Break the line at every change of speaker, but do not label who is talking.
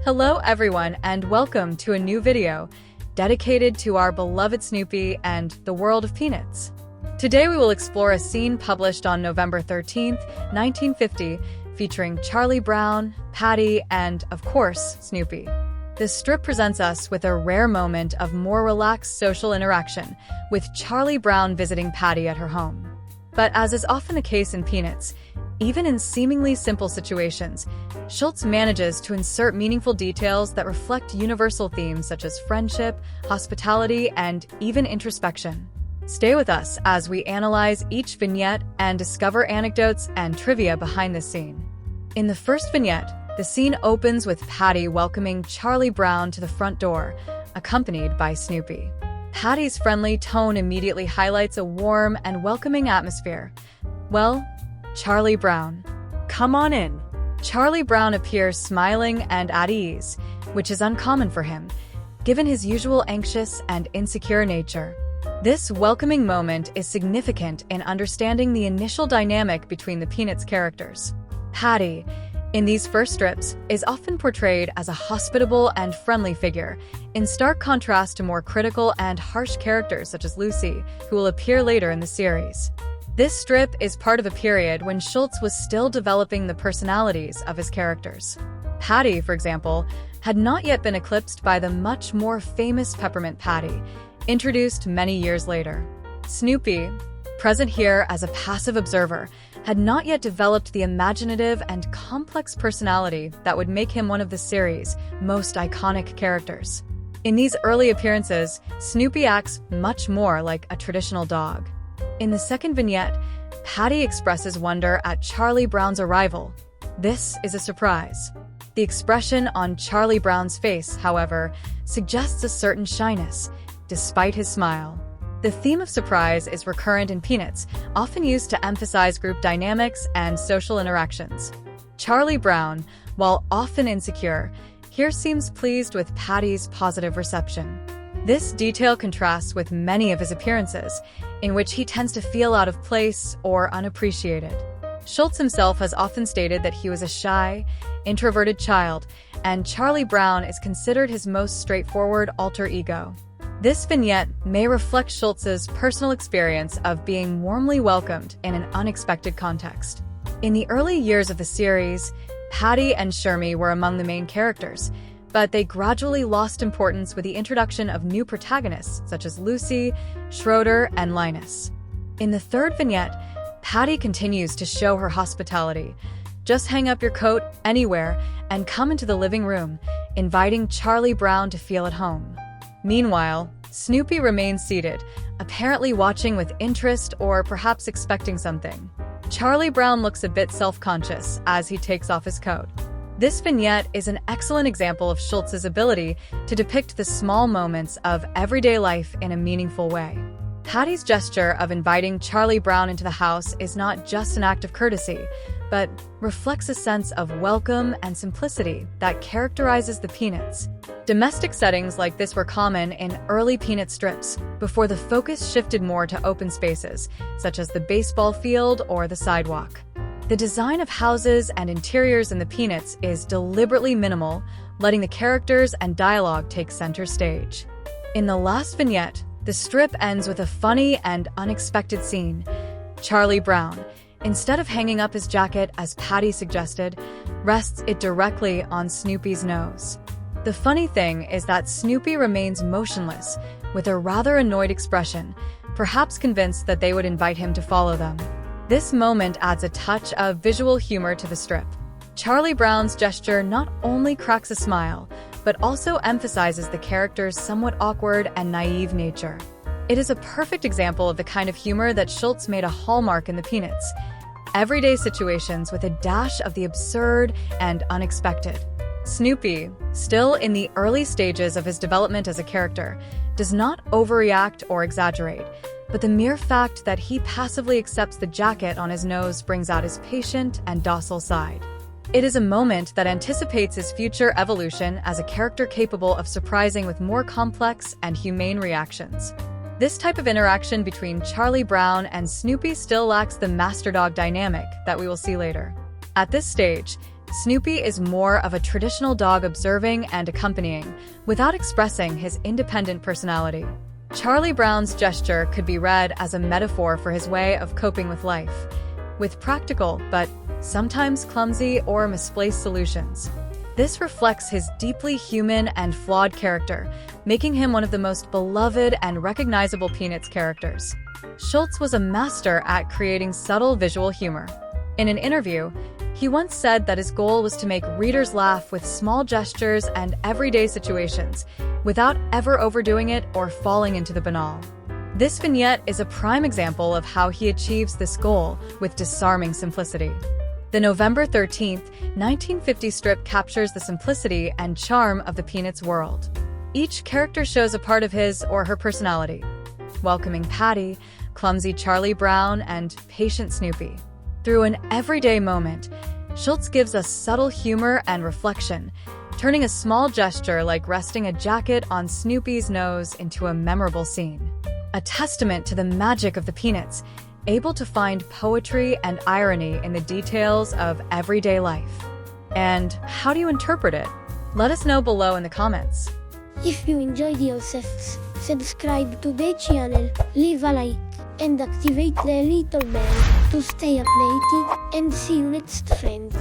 Hello everyone and welcome to a new video dedicated to our beloved Snoopy and the world of Peanuts. Today we will explore a scene published on November 13th, 1950, featuring Charlie Brown, Patty, and, of course, Snoopy. This strip presents us with a rare moment of more relaxed social interaction, with Charlie Brown visiting Patty at her home. But as is often the case in Peanuts, even in seemingly simple situations, Schulz manages to insert meaningful details that reflect universal themes such as friendship, hospitality, and even introspection. Stay with us as we analyze each vignette and discover anecdotes and trivia behind this scene. In the first vignette, the scene opens with Patty welcoming Charlie Brown to the front door, accompanied by Snoopy. Patty's friendly tone immediately highlights a warm and welcoming atmosphere. Well, Charlie Brown. Come on in. Charlie Brown appears smiling and at ease, which is uncommon for him, given his usual anxious and insecure nature. This welcoming moment is significant in understanding the initial dynamic between the Peanuts characters. Patty, in these first strips, is often portrayed as a hospitable and friendly figure, in stark contrast to more critical and harsh characters such as Lucy, who will appear later in the series. This strip is part of a period when Schulz was still developing the personalities of his characters. Patty, for example, had not yet been eclipsed by the much more famous Peppermint Patty, introduced many years later. Snoopy, present here as a passive observer, had not yet developed the imaginative and complex personality that would make him one of the series' most iconic characters. In these early appearances, Snoopy acts much more like a traditional dog. In the second vignette, Patty expresses wonder at Charlie Brown's arrival. This is a surprise. The expression on Charlie Brown's face, however, suggests a certain shyness, despite his smile. The theme of surprise is recurrent in Peanuts, often used to emphasize group dynamics and social interactions. Charlie Brown, while often insecure, here seems pleased with Patty's positive reception. This detail contrasts with many of his appearances, in which he tends to feel out of place or unappreciated. Schulz himself has often stated that he was a shy, introverted child, and Charlie Brown is considered his most straightforward alter ego. This vignette may reflect Schulz's personal experience of being warmly welcomed in an unexpected context. In the early years of the series, Patty and Shermy were among the main characters, but they gradually lost importance with the introduction of new protagonists such as Lucy, Schroeder, and Linus. In the third vignette, Patty continues to show her hospitality. Just hang up your coat anywhere and come into the living room, inviting Charlie Brown to feel at home. Meanwhile, Snoopy remains seated, apparently watching with interest or perhaps expecting something. Charlie Brown looks a bit self-conscious as he takes off his coat. This vignette is an excellent example of Schulz's ability to depict the small moments of everyday life in a meaningful way. Patty's gesture of inviting Charlie Brown into the house is not just an act of courtesy, but reflects a sense of welcome and simplicity that characterizes the Peanuts. Domestic settings like this were common in early Peanut strips, before the focus shifted more to open spaces, such as the baseball field or the sidewalk. The design of houses and interiors in the Peanuts is deliberately minimal, letting the characters and dialogue take center stage. In the last vignette, the strip ends with a funny and unexpected scene. Charlie Brown, instead of hanging up his jacket as Patty suggested, rests it directly on Snoopy's nose. The funny thing is that Snoopy remains motionless, with a rather annoyed expression, perhaps convinced that they would invite him to follow them. This moment adds a touch of visual humor to the strip. Charlie Brown's gesture not only cracks a smile, but also emphasizes the character's somewhat awkward and naive nature. It is a perfect example of the kind of humor that Schulz made a hallmark in the Peanuts. Everyday situations with a dash of the absurd and unexpected. Snoopy, still in the early stages of his development as a character, does not overreact or exaggerate, but the mere fact that he passively accepts the jacket on his nose brings out his patient and docile side. It is a moment that anticipates his future evolution as a character capable of surprising with more complex and humane reactions. This type of interaction between Charlie Brown and Snoopy still lacks the master-dog dynamic that we will see later. At this stage, Snoopy is more of a traditional dog, observing and accompanying, without expressing his independent personality. Charlie Brown's gesture could be read as a metaphor for his way of coping with life, with practical but sometimes clumsy or misplaced solutions. This reflects his deeply human and flawed character, making him one of the most beloved and recognizable Peanuts characters. Schulz was a master at creating subtle visual humor. In an interview, he once said that his goal was to make readers laugh with small gestures and everyday situations, without ever overdoing it or falling into the banal. This vignette is a prime example of how he achieves this goal with disarming simplicity. The November 13th, 1950 strip captures the simplicity and charm of the Peanuts world. Each character shows a part of his or her personality: welcoming Patty, clumsy Charlie Brown, and patient Snoopy. Through an everyday moment, Schulz gives us subtle humor and reflection, turning a small gesture like resting a jacket on Snoopy's nose into a memorable scene. A testament to the magic of the Peanuts, able to find poetry and irony in the details of everyday life. And how do you interpret it? Let us know below in the comments.
If you enjoyed yourself, subscribe to the channel, leave a like, and activate the little bell to stay updated, and see you next, friends.